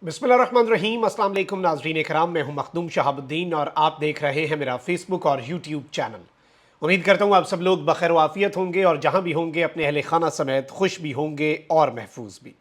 बिस्मिल्लाहिर्रहमानिर्रहीम। अस्सलाम वालेकुम नाज़रीन इकराम, मैं हूं मखदूम शहाबुद्दीन और आप देख रहे हैं मेरा फेसबुक और यूट्यूब चैनल। उम्मीद करता हूं आप सब लोग बखैर वाफ़ियत होंगे और जहां भी होंगे अपने अहले खाना समेत खुश भी होंगे और महफूज भी।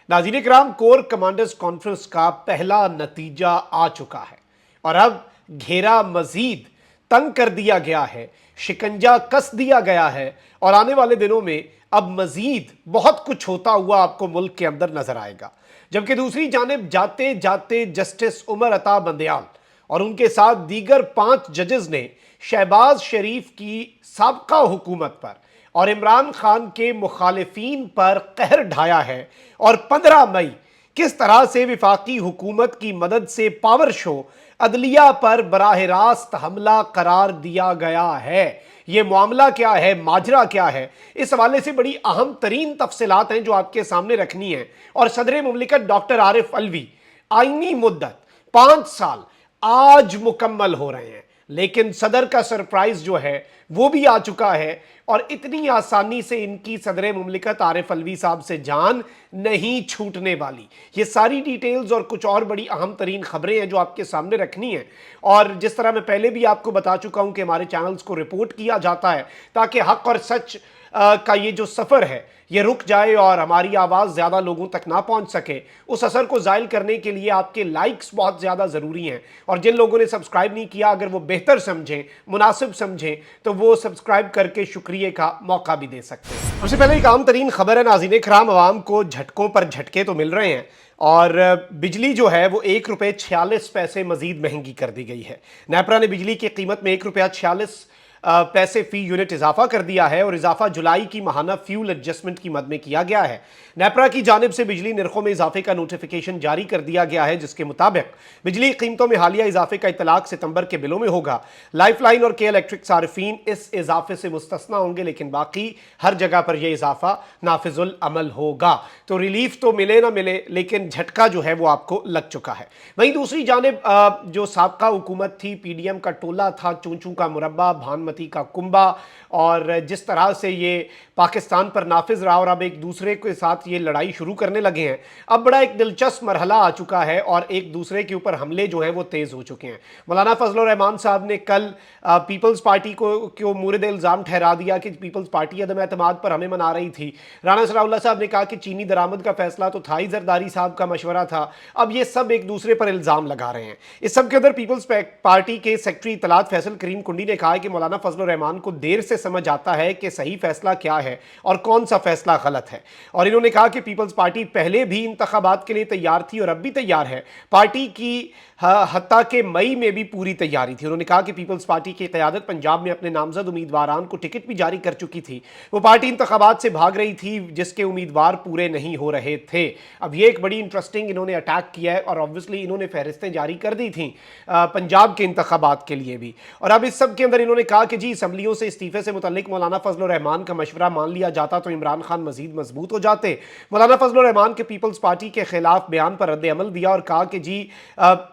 नाज़रीन इकराम, कोर कमांडर्स कॉन्फ्रेंस का पहला नतीजा आ चुका है और अब घेरा मजीद तंग कर दिया गया है, शिकंजा कस दिया गया है और आने वाले दिनों में अब मजीद बहुत कुछ होता हुआ आपको मुल्क के अंदर नजर आएगा। जबकि दूसरी जानिब जाते जाते जस्टिस उमर अता बंदयाल और उनके साथ दीगर 5 जजेस ने शहबाज शरीफ की साबका हुकूमत पर और इमरान खान के मुखालिफिन पर कहर ढाया है और 15 मई किस तरह से विफाकी हुकूमत की मदद से पावर शो अदलिया पर बराह रास्त हमला करार दिया गया है। ये मामला क्या है, माजरा क्या है, इस हवाले से बड़ी अहम तरीन तफसीलात हैं जो आपके सामने रखनी है। और सदर मुमलिकत डॉक्टर आरिफ अलवी आईनी मुद्दत 5 साल आज मुकम्मल हो रहे हैं, लेकिन सदर का सरप्राइज जो है वो भी आ चुका है और इतनी आसानी से इनकी सदर मुमलिकत आरिफ अलवी साहब से जान नहीं छूटने वाली। ये सारी डिटेल्स और कुछ और बड़ी अहम तरीन खबरें हैं जो आपके सामने रखनी है। और जिस तरह मैं पहले भी आपको बता चुका हूं कि हमारे चैनल्स को रिपोर्ट किया जाता है ताकि हक और सच का ये जो सफ़र है ये रुक जाए और हमारी आवाज़ ज़्यादा लोगों तक ना पहुंच सके, उस असर को ज़ायल करने के लिए आपके लाइक्स बहुत ज़्यादा ज़रूरी हैं। और जिन लोगों ने सब्सक्राइब नहीं किया, अगर वो बेहतर समझें, मुनासिब समझें, तो वो सब्सक्राइब करके शुक्रिया का मौका भी दे सकते हैं। सबसे पहले एक आम तरीन खबर है नाज़रीन इकराम, आवाम को झटकों पर झटके तो मिल रहे हैं और बिजली जो है वो ₹1.46 मजीद महंगी कर दी गई है। नेपरा ने बिजली की कीमत में ₹1.46 पैसे फी यूनिट इजाफा कर दिया है और इजाफा जुलाई की माहाना फ्यूल एडजस्टमेंट की मद में किया गया है। नेपरा की जानिब से बिजली निर्खों में इजाफे का नोटिफिकेशन जारी कर दिया गया है, जिसके मुताबिक बिजली कीमतों में हालिया इजाफे का इतलाक सितंबर के बिलों में होगा। लाइफ लाइन और के इलेक्ट्रिक सार्फिन इस इजाफे से मुस्तस्ना होंगे, लेकिन बाकी हर जगह पर यह इजाफा नाफिजुल अमल होगा। तो रिलीफ तो मिले ना मिले, लेकिन झटका जो है वो आपको लग चुका है। वहीं दूसरी जानिब जो साबका हुकूमत थी, पीडीएम का टोला था, चूंचू का मुरब्बा, भानमती का कुंबा, और जिस तरह से ये पाकिस्तान पर नाफिज रहा और अब एक दूसरे के साथ ये लड़ाई शुरू करने लगे हैं। अब बड़ा एक दिलचस्प मरहला आ चुका है और एक दूसरे के ऊपर हमले जो हैं वो तेज़ हो चुके हैं। मौलाना फजलुर रहमान साहब ने कल पीपल्स पार्टी को मूरद इल्ज़ाम ठहरा दिया कि पीपल्स पार्टी अदम एतमाद पर हमें मना रही थी। राना सनाउल्लाह साहब ने कहा कि चीनी दरामद का फैसला तो था ही, जरदारी साहब का मशवरा था। अब ये सब एक दूसरे पर इल्ज़ाम लगा रहे हैं। इस सब के अंदर पीपल्स पार्टी के सेक्रेटरी इत्तलात फैसल करीम कुंडी ने कहा कि मौलाना फजलुर रहमान को देर से समझ आता है कि सही फैसला क्या है और कौन सा फैसला गलत है। और इन्होंने कहा कि पीपल्स पार्टी पहले भी इंतखाबात के लिए तैयार थी और अब भी तैयार है। पार्टी की हत्ता के मई में भी पूरी तैयारी थी। उन्होंने कहा कि पीपल्स पार्टी की क़यादत पंजाब में अपने नामजद उम्मीदवारान को टिकट भी जारी कर चुकी थी। वो पार्टी इंतखाबात से भाग रही थी जिसके उम्मीदवार पूरे नहीं हो रहे थे। अब ये एक बड़ी इंटरेस्टिंग इन्होंने अटैक किया है और ऑब्वियसली इन्होंने फहरिस्तें जारी कर दी थी पंजाब के इंतखाबात के लिए भी। और अब इस सब के अंदर इन्होंने कहा कि जी असम्बलियों से इस्तीफे से मुतल्लिक मौलाना फजलुर रहमान का मशवरा मान लिया जाता तो इमरान खान मजीद मजबूत हो जाते। मौलाना फजलुर रहमान के पीपल्स पार्टी के खिलाफ बयान पर रद्द अमल दिया और कहा कि जी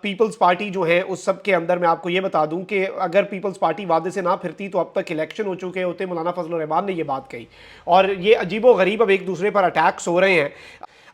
पीपल्स पार्टी जो है उस सब के अंदर मैं आपको ये बता दूं कि अगर पीपल्स पार्टी वादे से ना फिरती तो अब तक इलेक्शन हो चुके होते। मौलाना फजलुर रहमान ने ये बात कही और ये अजीबो गरीब अब एक दूसरे पर अटैक्स हो रहे हैं।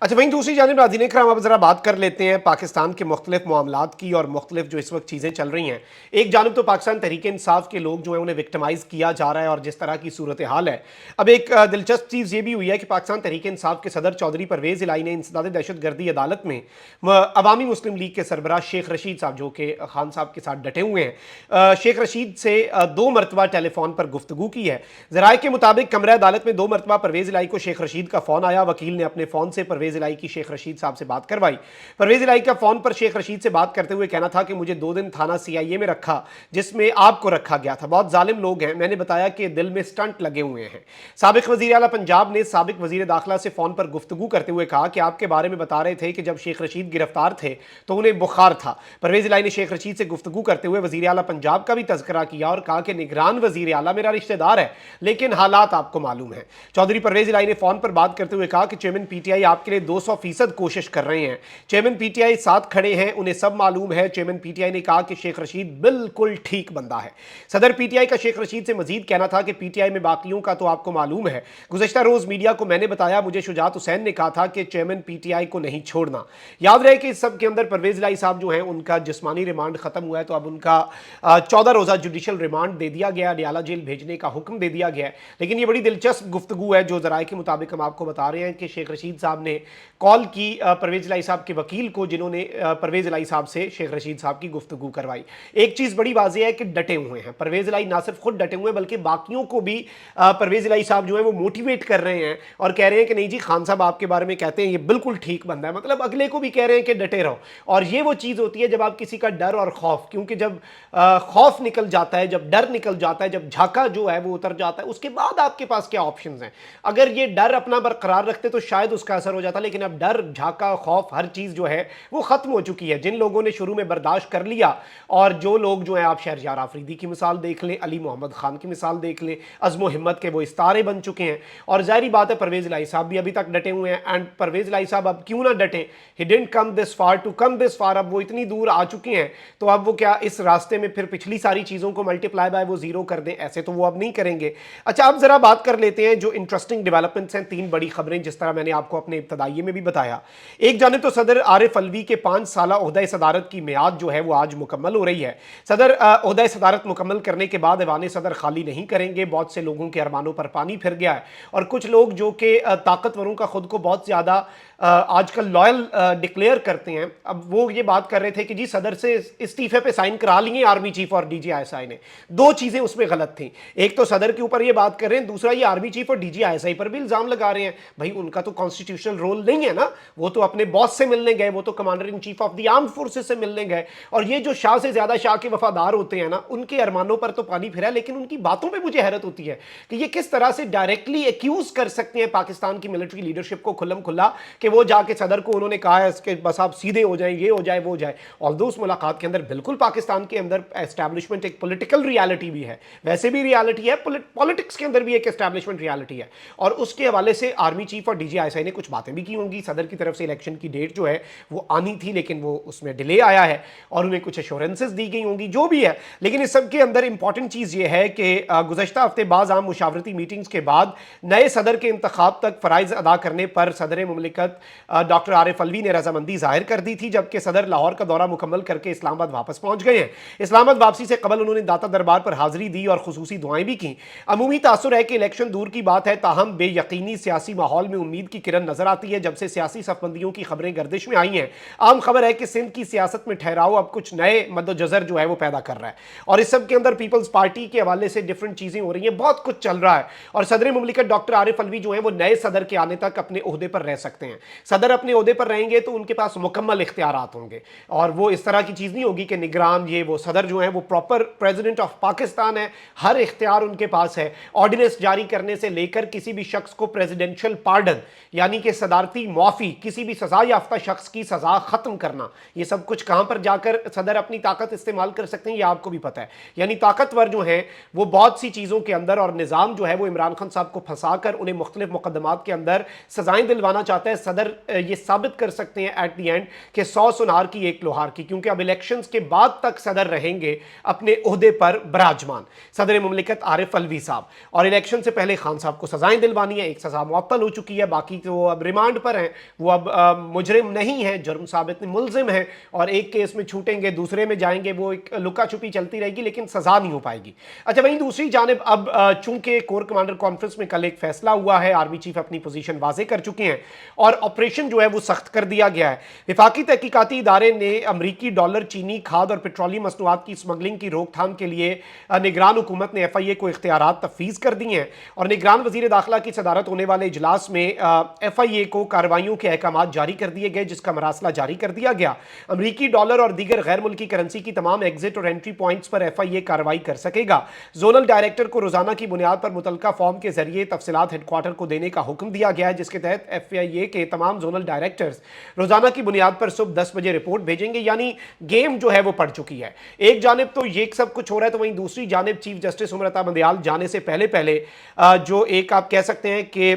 अच्छा, वहीं दूसरी जानिब नाज़रीन इकराम, अब ज़रा बात कर लेते हैं पाकिस्तान के मुख्तलिफ मामलात की और मुख्तलिफ जो इस वक्त चीज़ें चल रही हैं। एक जानिब तो पाकिस्तान तहरीक इंसाफ के लोग जो हैं उन्हें विक्टिमाइज़ किया जा रहा है और जिस तरह की सूरत हाल है, अब एक दिलचस्प चीज़ ये भी हुई है कि पाकिस्तान तहरीक इंसाफ के सदर चौधरी परवेज़ इलाही ने इंसदाद दहशत गर्दी अदालत में अवामी मुस्लिम लीग के सरबराह शेख रशीद साहब, जो कि खान साहब के साथ डटे हुए हैं, शेख रशीद से 2 मरतबा टेलीफोन पर गुफ्तगू की है। ज़राए के मुताबिक कमरा अदालत में 2 मरतबा परवेज़ इलाही को शेख रशीद का फ़ोन आया। वकील ने अपने फ़ोन से परवेज़ इलाही की शेख रशीद साहब से बात करवाई। परवेज़ इलाही का फ़ोन पर शेख रशीद से बात करते हुए कहना था कि मुझे 2 दिन थाना CIA में रखा जिसमें आपको रखा गया था। बहुत जालिम लोग हैं। मैंने बताया कि दिल में स्टंट लगे हुए हैं। साबिक वज़ीर आला पंजाब ने साबिक वज़ीर दाखिला से फ़ोन पर गुफ्तगू करते हुए कहा कि आपके बारे में बता रहे थे कि जब शेख रशीद गिरफ्तार थे तो उन्हें बुखार था। परवेज़ इलाही ने शेख रशीद से गुफ्तगू करते हुए वज़ीर आला पंजाब का भी तज़किरा किया और कहा कि निगरान वज़ीर आला मेरा रिश्तेदार है, लेकिन हालात आपको मालूम है। चौधरी परवेज़ इलाही ने फ़ोन पर बात करते हुए कहा कि चेयरमैन PTI आपके लिए पूरे 200% कोशिश कर रहे हैं। चेयरमैन पीटीआई साथ खड़े हैं, उन्हें सब मालूम है। चेयरमैन पीटीआई ने कहा कि शेख रशीद बिल्कुल ठीक बंदा है। सदर पीटीआई का शेख रशीद से मजीद कहना था कि पीटीआई में बाकियों का तो आपको मालूम है। गुज़श्ता रोज मीडिया को मैंने बताया, मुझे शुजात हुसैन ने कहा था कि चेयरमैन पीटीआई को नहीं छोड़ना। याद रहे कि इस सब के अंदर परवेज इलाही साहब जो हैं उनका जिस्मानी रिमांड खत्म हुआ है, तो अब उनका 14 रोजा जुडिशल रिमांड दे दिया गया, डियाला जेल भेजने का हुक्म दे दिया गया है। लेकिन ये बड़ी दिलचस्प गुफ्तगू है जो जराए के मुताबिक हम आपको बता रहे हैं कि शेख रशीद साहब ने कॉल की परवेज इलाही साहब के वकील को, जिन्होंने परवेज इलाही साहब से शेख रशीद साहब की गुफ्तगू करवाई। एक चीज बड़ी वाज़ेह है कि डटे हुए हैं परवेज इलाही, ना सिर्फ खुद डटे हुए हैं बल्कि बाकियों को भी परवेज इलाही साहब जो है वो मोटिवेट कर रहे हैं और कह रहे हैं कि नहीं जी, खान साहब आपके बारे में कहते हैं ये बिल्कुल ठीक बंदा है, मतलब अगले को भी कह रहे हैं कि डटे रहो। और ये वो चीज़ होती है जब आप किसी का डर और खौफ, क्योंकि जब खौफ निकल जाता है, जब डर निकल जाता है, जब झाका जो है वो उतर जाता है, उसके बाद आपके पास क्या ऑप्शंस हैं। अगर ये डर अपना बरकरार रखते तो शायद उसका असर हो जाता, लेकिन अब डर, झाका, खौफ, हर चीज़ जो है वो ख़त्म हो चुकी है। जिन लोगों ने शुरू में बर्दाश्त कर लिया, और जो लोग जो है, आप शहरयार आफरीदी की मिसाल देख लें, अली मोहम्मद खान की मिसाल देख लें, अज़्म हिम्मत के वो इस्तारे बन चुके हैं। और ज़ाहिर बात है परवेज इलाही साहब भी अभी तक डटे हुए हैं। एंड परवेज इलाही साहब अब क्यों ना डटे, he didn't come this far to come this far. अब वो इतनी दूर आ चुके हैं तो अब वो क्या इस रास्ते में फिर पिछली सारी चीज़ों को मल्टीप्लाई बाय वो जीरो कर दें, ऐसे तो वो अब नहीं करेंगे। अच्छा, अब जरा बात कर लेते हैं जो इंटरेस्टिंग डेवलपमेंट्स हैं। 3 बड़ी खबरें, जिस तरह मैंने आपको अपने इब्तदाइये में भी बताया। एक जानिब तो सदर आरिफ अलवी के 5 साला ओहदा सदारत की मियाद जो है वो आज मुकम्मल हो रही है। सदर ओहदा सदारत मुकम्मल करने के बाद ऐवान सदर खाली नहीं करेंगे। बहुत से लोगों के अरमानों पर पानी फिर गया है और कुछ लोग जो कि ताकतवरों का खुद को बहुत ज़्यादा आजकल लॉयल डिक्लेयर करते हैं, अब वो ये बात कर रहे थे कि जी सदर से इस्तीफे पे साइन करा लिए आर्मी चीफ और डीजीआईएसआई ने। 2 चीज़ें उसमें गलत थी, एक तो सदर के ऊपर ये बात कर रहे हैं, दूसरा ये आर्मी चीफ और डीजीआईएसआई पर भी इल्ज़ाम लगा रहे हैं। भाई उनका तो कॉन्स्टिट्यूशनल रोल नहीं है ना, वो तो अपने बॉस से मिलने गए, वो तो commander in chief of the armed forces से मिलने गए। और ये जो शाह से ज़्यादा शाह के वफादार होते हैं ना, उनके अरमानों पर तो पानी फिरा, लेकिन उनकी बातों पर मुझे हैरत होती है कि ये किस तरह से डायरेक्टली एक्यूज कर सकते हैं पाकिस्तान की मिलिट्री लीडरशिप को खुल्लम खुल्ला कि वो जाके सदर उन्होंने कहा है कि बस आप सीधे हो जाए, ये हो जाए, वो हो जाए। ऑल्दो उस मुलाकात के अंदर बिल्कुल पाकिस्तान के अंदर एस्टैब्लिशमेंट एक पॉलिटिकल रियलिटी भी है, वैसे भी रियलिटी है, पॉलिटिक्स के अंदर भी एक एस्टैब्लिशमेंट रियलिटी है। और उसके हवाले से आर्मी चीफ और डीजीआईएसआई ने कुछ बातें भी की होंगी। सदर की तरफ से इलेक्शन की डेट जो है वो आनी थी, लेकिन वो उसमें डिले आया है और उन्हें कुछ एश्योरेंसेस दी गई होंगी, जो भी है। लेकिन इस सब के अंदर इंपॉर्टेंट चीज़ ये है कि गुज़श्ता हफ्ते बाज़ आम मुशावरती मीटिंग्स के बाद नए सदर के इंतखाब तक फ़राइज़ अदा करने पर सदर मुमलिकत डॉक्टर आरिफ अलवी ने रजामंदी जाहिर कर दी थी, जबकि सदर लाहौर का दौरा मुकम्मल करके इस्लामाबाद वापस पहुंच गए हैं। इस्लामाबाद वापसी से कबल उन्होंने दाता दरबार पर हाजिरी दी और खुसूसी दुआएं भी की। अमूमी तासुर है कि इलेक्शन दूर की बात है, ताहम बेयकीनी सियासी माहौल में उम्मीद की किरण नजर आती है जब से सियासी सफबंदियों की खबरें गर्दिश में आई हैं। आम खबर है कि सिंध की सियासत में ठहराव अब कुछ नए मद्दोजर जो है वो पैदा कर रहा है और इस सब के अंदर पीपल्स पार्टी के हवाले से डिफरेंट चीजें हो रही हैं, बहुत कुछ चल रहा है। और सदर मुमलिकत डॉक्टर आरिफ अलवी जो है वो नए सदर के आने तक अपने ओहदे पर रह सकते हैं। सदर अपने ओहदे पर रहेंगे तो उनके पास मुकम्मल इख्तियारात होंगे और वो इस तरह की चीज़ नहीं होगी कि निगरान ये वो। सदर जो है वो प्रॉपर प्रेसिडेंट ऑफ पाकिस्तान है, हर इख्तियार उनके पास है। ऑर्डिनेंस जारी करने से लेकर किसी भी शख्स को प्रेसिडेंशियल पार्डन यानी कि सदारती मुआफ़ी, किसी भी सजा याफ्ता शख्स की सजा ख़त्म करना, ये सब कुछ कहाँ पर जाकर सदर अपनी ताकत इस्तेमाल कर सकते हैं ये आपको भी पता है। यानी ताकतवर जो हैं वो बहुत सी चीज़ों के अंदर, और निज़ाम जो है वो इमरान खान साहब को फंसा कर उन्हें मुख्तलिफ मुकदमात के अंदर सजाएं दिलवाना चाहता है। सदर ये साबित कर सकते हैं एट द एंड कि 100 सुनार की एक लोहार की, क्योंकि अब इलेक्शंस के बाद तक सदर रहेंगे अपने ओहदे पर बराजमान, सदर मुमलिकत आरिफ अलवी साहब। और इलेक्शन से पहले खान साहब को सजाएं दिलवानी है, एक सजा मुअत्तल हो चुकी है, बाकी तो अब रिमांड पर हैं, वो अब मुजरिम नहीं है, जुर्म साबित मुलजिम है और एक केस में छूटेंगे दूसरे में जाएंगे, वो एक लुका छुपी चलती रहेगी लेकिन सजा नहीं हो पाएगी। अच्छा, वहीं दूसरी जानिब अब चूंकि कोर कमांडर कॉन्फ्रेंस में कल एक फैसला हुआ है, आर्मी चीफ अपनी पोजीशन वाजे कर चुके हैं और ऑपरेशन जो है वो सख्त कर दिया गया है। विफाकी तहकीकाती इदारे ने अमरीकी डॉलर, चीनी, खाद और पेट्रोलियम मसनूआत की स्मगलिंग की रोकथाम के लिए निगरान हुकूमत ने FIA को इख्तियारात तफवीज़ कर दिए हैं और निगरान वजीर दाखिला की सदारत होने वाले इजलास में FIA को कार्रवाइयों के अहकाम जारी कर दिए गए, जिसका मरासला जारी कर दिया गया। अमरीकी डॉलर और दीगर गैर मुल्की करेंसी की तमाम एग्जिट और एंट्री पॉइंट्स पर FIA कार्रवाई कर सकेगा। जोनल डायरेक्टर को रोजाना की बुनियाद पर मुतलका फॉर्म के जरिए तफसीलात हेडक्वार्टर को देने का हुक्म दिया गया है, जिसके तहत FIA के तमाम जोनल डायरेक्टर्स रोजाना की बुनियाद पर सुबह 10 बजे रिपोर्ट भेजेंगे। यानी गेम जो है वो पड़ चुकी है। एक जानिब तो ये सब कुछ हो रहा है, तो वहीं दूसरी जानिब चीफ जस्टिस उमर अता बंदियाल जाने से पहले जो एक आप कह सकते हैं कि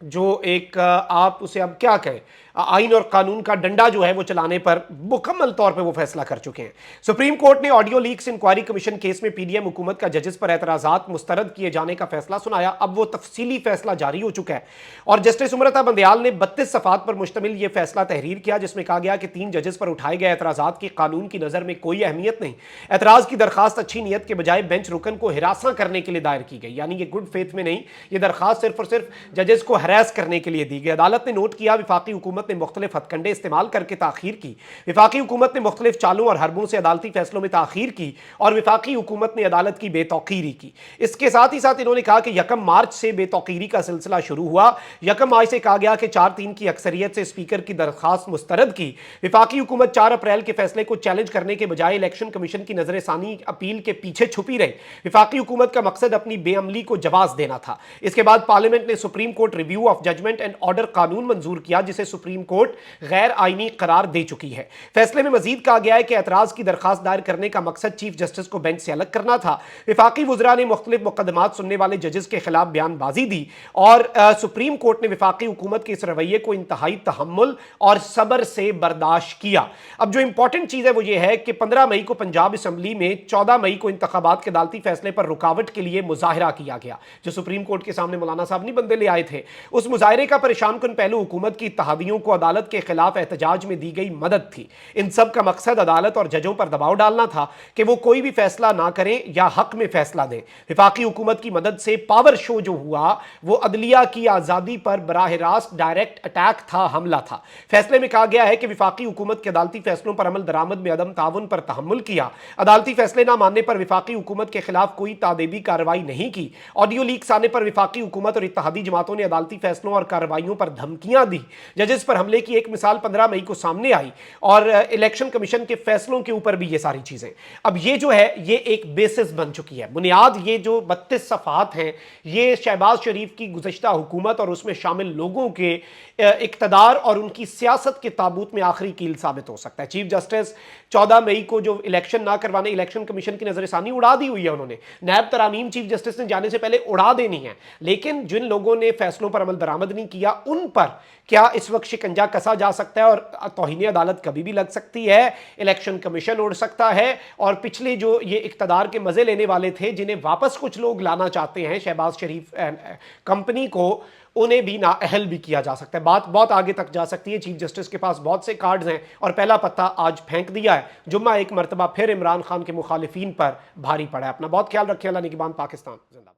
जो एक आप उसे अब क्या कहें, आइन और कानून का डंडा जो है वो चलाने पर मुकम्मल तौर पे वो फैसला कर चुके हैं। सुप्रीम कोर्ट ने audio leaks inquiry commission case में पीडीएम हुकूमत का जजेस पर एतराजात मुस्तरद किए जाने का फैसला सुनाया। अब वो तफसीली फैसला जारी हो चुका है और जस्टिस उमरता बंदयाल ने 32 सफ़ात पर मुश्तमिल ये फैसला तहरीर किया, जिसमें कहा गया कि 3 जजेस पर उठाए गए एतराजात की कानून की नज़र में कोई अहमियत नहीं। एतराज की दरखास्त अच्छी नीयत के बजाय बेंच रुकन को हिरासा करने के लिए दायर की गई, यानी कि गुड फेथ में नहीं, ये दरखास्त सिर्फ और सिर्फ जजेस को हरास करने के लिए दी गई। अदालत ने नोट किया विफाकी हुकूमत ने मुख्तलिफ हथकंडे इस्तेमाल करके ताखीर की। विफाकी हुकूमत ने मुख्तलिफ चालों और हरबों से अदालती फैसलों में ताखीर की और विफाकी हुकूमत ने अदालत की बेतौकीरी की। इसके साथ ही साथ इन्होंने कहा कि 1 मार्च से बेतौकीरी का सिलसिला शुरू हुआ। 1 मार्च से कहा गया कि 4-3 की अक्सरियत से स्पीकर की दरखास्त मुस्तरद की। विफाकी हुकूमत 4 अप्रैल के फैसले को चैलेंज करने के बजाय इलेक्शन कमीशन की नजर सानी अपील के पीछे छुपी रही। विफाकी हुकूमत का मकसद अपनी बेअमली को जवाब देना था। इसके बाद पार्लियामेंट ने supreme court review of judgement and order कानून मंजूर किया, जिसे सुप्रीम कोर्ट गैर आईनी करार दे चुकी है। फैसले में मजीद कहा गया है कि एतराज की दरखास्त दायर करने का मकसद चीफ जस्टिस को बेंच से अलग करना था। विफाकी वुज़रा ने मुख्तलिफ मुकदमात सुनने वाले जजेस के खिलाफ बयानबाजी दी और सुप्रीम कोर्ट ने विफाकी हुकूमत के इस रवैये को इंतहाई तहम्मुल और सब्र से बर्दाश्त किया। अब जो इंपॉर्टेंट चीज है वो ये है कि 15 मई को पंजाब असम्बली में 14 मई को इंतखाबात के अदालती फैसले पर रुकावट के लिए मुजाहिरा किया गया, जो सुप्रीम कोर्ट के सामने मौलाना साहब नहीं बंदे ले आए थे। उस मुजाहिरे का परेशान कुन पहलू हुकूमत की इत्तेहादियों को अदालत के खिलाफ एहतजाज में दी गई मदद थी। इन सब का मकसद अदालत और जजों पर दबाव डालना था कि वो कोई भी फैसला ना करें या हक में फैसला दें। विफाकी हुकूमत की मदद से पावर शो जो हुआ वो अदलिया की आजादी पर बराह रास्त डायरेक्ट अटैक था, हमला था। फैसले में कहा गया है कि विफाकी हुकूमत के अदालती फैसलों पर अमल दरामद में अदम ताउन पर तहम्मुल किया। अदालती फैसले ना मानने पर विफाकी हुकूमत के खिलाफ कोई तादेबी कार्रवाई नहीं की। ऑडियो लीक्स आने पर विफाकी हुकूमत और इत्तेहादी जमातों ने अदालती फैसलों और कार्रवाइयों पर धमकियां दी। जजेस पर हमले की एक मिसाल 15 मई को सामने आई और इलेक्शन कमीशन के फैसलों के ऊपर भी ये सारी चीजें। अब ये जो है ये एक बेसिस बन चुकी है, बुनियाद। ये जो 32 सफ़ात हैं ये शहबाज शरीफ की गुज़श्ता हुकूमत और उसमें शामिल लोगों के इक़्तिदार और उनकी सियासत के ताबूत में आखिरी कील साबित हो सकता है। चीफ जस्टिस 14 मई को जो इलेक्शन ना करवाने इलेक्शन कमीशन की नजरसानी उड़ा दी हुई है, उन्होंने नैब तरामीम चीफ जस्टिस ने जाने से पहले उड़ा देनी है, लेकिन जिन लोगों ने फैसलों पर अमल दरामद नहीं किया उन पर क्या इस वक्त शिकंजा कसा जा सकता है और तौहीन अदालत कभी भी लग सकती है, इलेक्शन कमीशन उड़ सकता है और पिछले जो ये इक़्तिदार के मजे लेने वाले थे जिन्हें वापस कुछ लोग लाना चाहते हैं शहबाज शरीफ कंपनी को, उन्हें भी नाअहल भी किया जा सकता है। बात बहुत आगे तक जा सकती है। चीफ जस्टिस के पास बहुत से कार्ड्स हैं और पहला पत्ता आज फेंक दिया है। जुम्मा एक मरतबा फिर इमरान खान के मुखालिफिन पर भारी पड़ा है। अपना बहुत ख्याल रखिए। अल्लाह निगहबान। पाकिस्तान जिंदाबाद।